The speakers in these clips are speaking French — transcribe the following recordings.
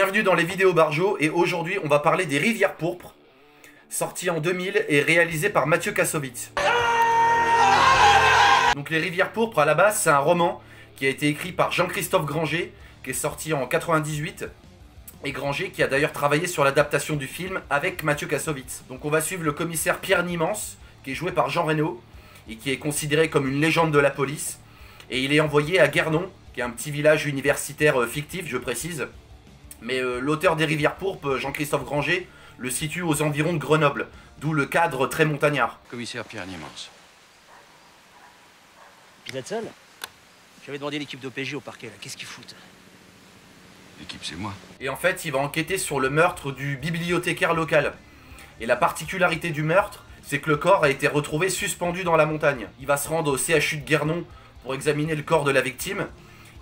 Bienvenue dans les vidéos Barjo et aujourd'hui on va parler des Rivières Pourpres, sorti en 2000 et réalisé par Mathieu Kassovitz. Donc les Rivières Pourpres à la base c'est un roman qui a été écrit par Jean-Christophe Granger, qui est sorti en 98, et Granger qui a d'ailleurs travaillé sur l'adaptation du film avec Mathieu Kassovitz. Donc on va suivre le commissaire Pierre Nimance, qui est joué par Jean Reno, et qui est considéré comme une légende de la police, et il est envoyé à Guernon, qui est un petit village universitaire fictif, je précise. Mais l'auteur des Rivières Pourpres, Jean-Christophe Granger, le situe aux environs de Grenoble, d'où le cadre très montagnard. Commissaire Pierre Nimance. Vous êtes seul? J'avais demandé l'équipe d'OPJ au parquet, là. Qu'est-ce qu'ils foutent? L'équipe, c'est moi. Et en fait, il va enquêter sur le meurtre du bibliothécaire local. Et la particularité du meurtre, c'est que le corps a été retrouvé suspendu dans la montagne. Il va se rendre au CHU de Guernon pour examiner le corps de la victime.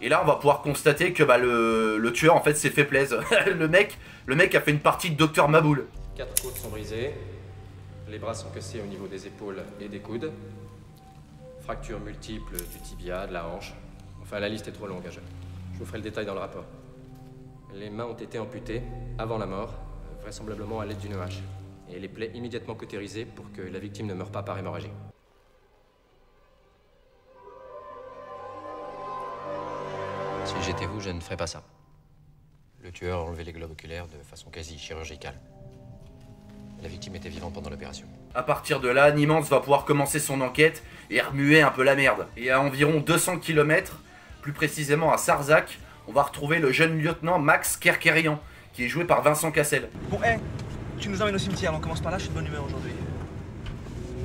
Et là, on va pouvoir constater que le tueur, en fait, s'est fait plaisir. le mec a fait une partie de Docteur Maboul. 4 côtes sont brisées, les bras sont cassés au niveau des épaules et des coudes, fractures multiples du tibia, de la hanche. Enfin, la liste est trop longue, je vous ferai le détail dans le rapport. Les mains ont été amputées avant la mort, vraisemblablement à l'aide d'une hache. Et les plaies immédiatement cautérisées pour que la victime ne meure pas par hémorragie. Si j'étais vous, je ne ferais pas ça. Le tueur a enlevé les globes oculaires de façon quasi chirurgicale. La victime était vivante pendant l'opération. À partir de là, Nimance va pouvoir commencer son enquête et remuer un peu la merde. Et à environ 200 km, plus précisément à Sarzac, on va retrouver le jeune lieutenant Max Kerkerian, qui est joué par Vincent Cassel. Bon, hé, tu nous emmènes au cimetière, on commence par là, je suis de bonne humeur aujourd'hui.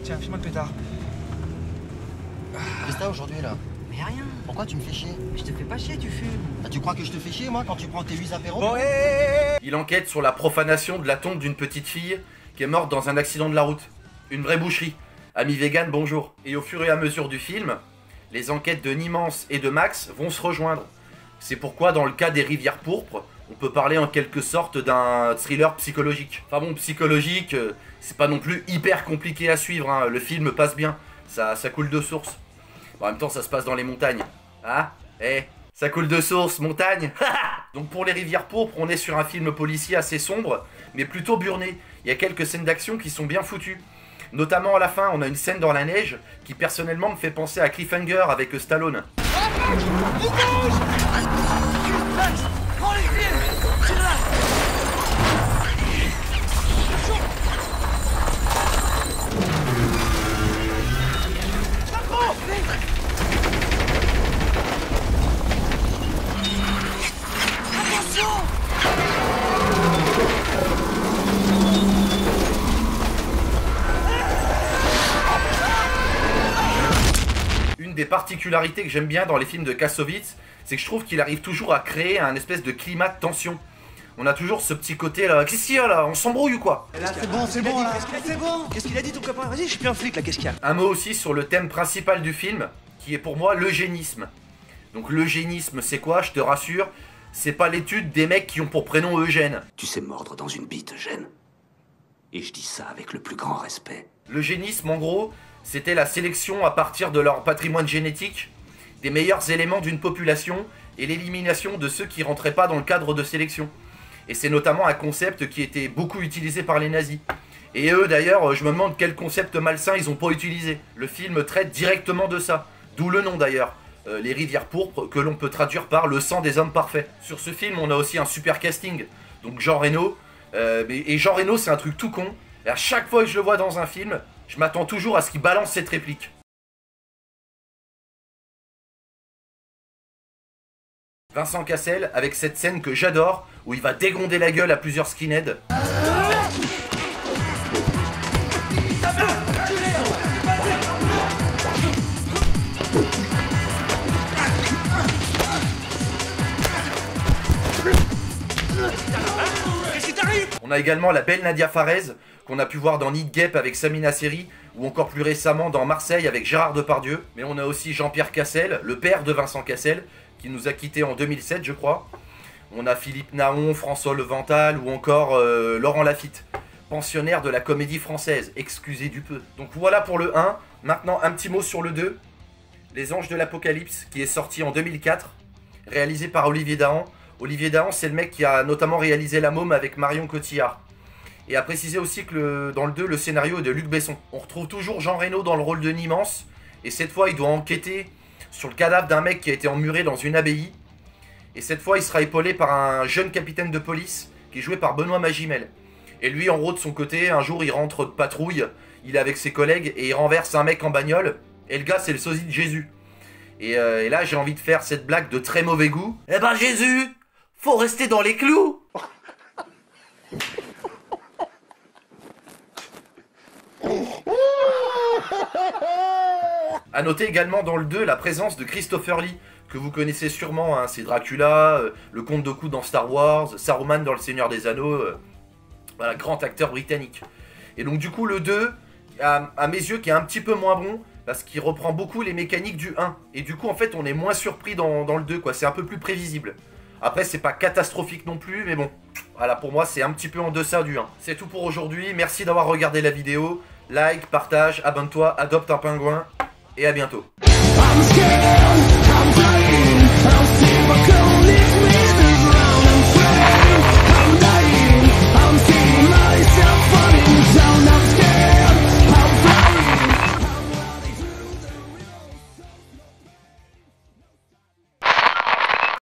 Tiens, file-moi le pétard. Qu'est-ce que t'as aujourd'hui là? Mais rien. Pourquoi tu me fais chier? Je te fais pas chier, tu fumes. Ah, tu crois que je te fais chier moi quand tu prends tes 8 apéros? Bon, hé. Il enquête sur la profanation de la tombe d'une petite fille qui est morte dans un accident de la route. Une vraie boucherie. Ami vegan, bonjour. Et au fur et à mesure du film, les enquêtes de Nimance et de Max vont se rejoindre. C'est pourquoi dans le cas des Rivières Pourpres, on peut parler en quelque sorte d'un thriller psychologique. Enfin bon, psychologique, c'est pas non plus hyper compliqué à suivre, hein. Le film passe bien, ça coule de source. Bon, en même temps, ça se passe dans les montagnes. Ah, ça coule de source, montagne. Donc pour les Rivières Pourpres, on est sur un film policier assez sombre, mais plutôt burné. Il y a quelques scènes d'action qui sont bien foutues. Notamment à la fin, on a une scène dans la neige qui personnellement me fait penser à Cliffhanger avec Stallone. Une des particularités que j'aime bien dans les films de Kassovitz, c'est que je trouve qu'il arrive toujours à créer un espèce de climat de tension. On a toujours ce petit côté là, qu'est-ce qu'il y a là? On s'embrouille ou quoi? Là, c'est bon là. C'est bon. Qu'est-ce qu'il a dit ton copain? Vas-y, je suis plus un flic là, qu'est-ce qu'il y a? Un mot aussi sur le thème principal du film, qui est pour moi l'eugénisme. Donc l'eugénisme c'est quoi? Je te rassure, c'est pas l'étude des mecs qui ont pour prénom Eugène. Tu sais mordre dans une bite, Eugène. Et je dis ça avec le plus grand respect. L'eugénisme en gros, c'était la sélection à partir de leur patrimoine génétique des meilleurs éléments d'une population et l'élimination de ceux qui rentraient pas dans le cadre de sélection. Et c'est notamment un concept qui était beaucoup utilisé par les nazis. Et eux d'ailleurs, je me demande quel concept malsain ils ont pas utilisé. Le film traite directement de ça, d'où le nom d'ailleurs, les Rivières Pourpres, que l'on peut traduire par le sang des hommes parfaits. Sur ce film, on a aussi un super casting, donc Jean Reno. Et Jean Reno, c'est un truc tout con. Et à chaque fois que je le vois dans un film, je m'attends toujours à ce qu'il balance cette réplique. Vincent Cassel avec cette scène que j'adore, où il va dégonder la gueule à plusieurs skinheads. On a également la belle Nadia Farez, qu'on a pu voir dans Nid Gap avec Samina Seri, ou encore plus récemment dans Marseille avec Gérard Depardieu. Mais on a aussi Jean-Pierre Cassel, le père de Vincent Cassel, qui nous a quittés en 2007 je crois. On a Philippe Naon, François Levental ou encore Laurent Lafitte, pensionnaire de la Comédie Française, excusez du peu. Donc voilà pour le 1, maintenant un petit mot sur le 2. Les Anges de l'Apocalypse, qui est sorti en 2004, réalisé par Olivier Dahan, Olivier Dahan, c'est le mec qui a notamment réalisé La Môme avec Marion Cotillard. Et à préciser aussi que dans le 2, le scénario est de Luc Besson. On retrouve toujours Jean Reno dans le rôle de Nimance. Et cette fois, il doit enquêter sur le cadavre d'un mec qui a été emmuré dans une abbaye. Et cette fois, il sera épaulé par un jeune capitaine de police qui est joué par Benoît Magimel. Et lui, en gros, de son côté, un jour, il rentre de patrouille. Il est avec ses collègues et il renverse un mec en bagnole. Et le gars, c'est le sosie de Jésus. Et là, j'ai envie de faire cette blague de très mauvais goût. Eh ben, Jésus, faut rester dans les clous. A noter également dans le 2 la présence de Christopher Lee, que vous connaissez sûrement, hein, c'est Dracula, le Comte Dooku dans Star Wars, Saruman dans Le Seigneur des Anneaux, voilà, grand acteur britannique. Et donc du coup le 2, à mes yeux, qui est un petit peu moins bon, parce qu'il reprend beaucoup les mécaniques du 1. Et du coup en fait on est moins surpris dans le 2, quoi, c'est un peu plus prévisible. Après c'est pas catastrophique non plus, mais bon, voilà, pour moi c'est un petit peu en deçà du 1. C'est tout pour aujourd'hui, merci d'avoir regardé la vidéo, like, partage, abonne-toi, adopte un pingouin, et à bientôt.